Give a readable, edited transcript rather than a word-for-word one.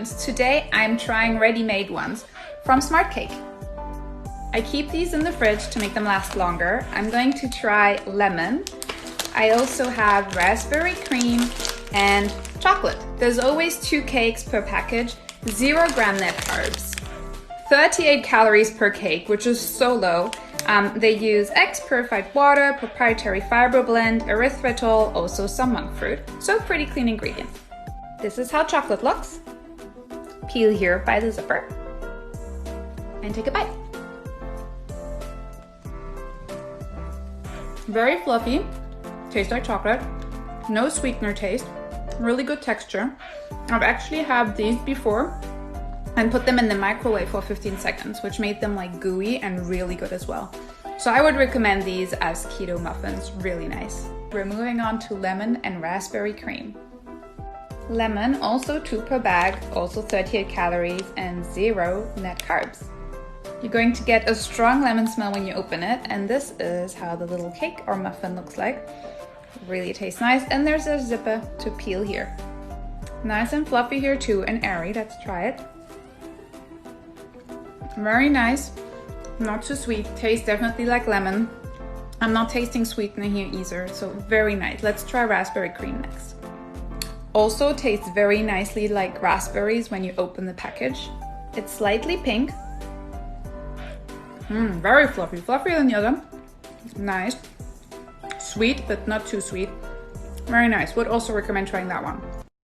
Today I'm trying ready-made ones from Smart Cake. I keep these in the fridge to make them last longer. I'm going to try lemon. I also have raspberry cream and chocolate. There's always 2 cakes per package, 0 gram net carbs, 38 calories per cake, which is so low. They use eggs, purified water, proprietary fiber blend, erythritol, also some monk fruit. So pretty clean ingredients. This is how chocolate looks. Peel here by the zipper and take a bite. Very fluffy, tastes like chocolate, no sweetener taste, really good texture. I've actually had these before and put them in the microwave for 15 seconds, which made them like gooey and really good as well. So I would recommend these as keto muffins, really nice. We're moving on to lemon and raspberry cream. Lemon, also 2 per bag, also 38 calories and 0 net carbs. You're going to get a strong lemon smell when you open it, and this is how the little cake or muffin looks like. Really tastes nice, and there's a zipper to peel here. Nice and fluffy here too, and airy. Let's try it. Very nice, not too sweet, tastes definitely like lemon. I'm not tasting sweetener here either, so very nice. Let's try raspberry cream next. Also tastes very nicely like raspberries when you open the package. It's slightly pink. Very fluffy, fluffier than the other. Nice. Sweet, but not too sweet. Very nice. Would also recommend trying that one.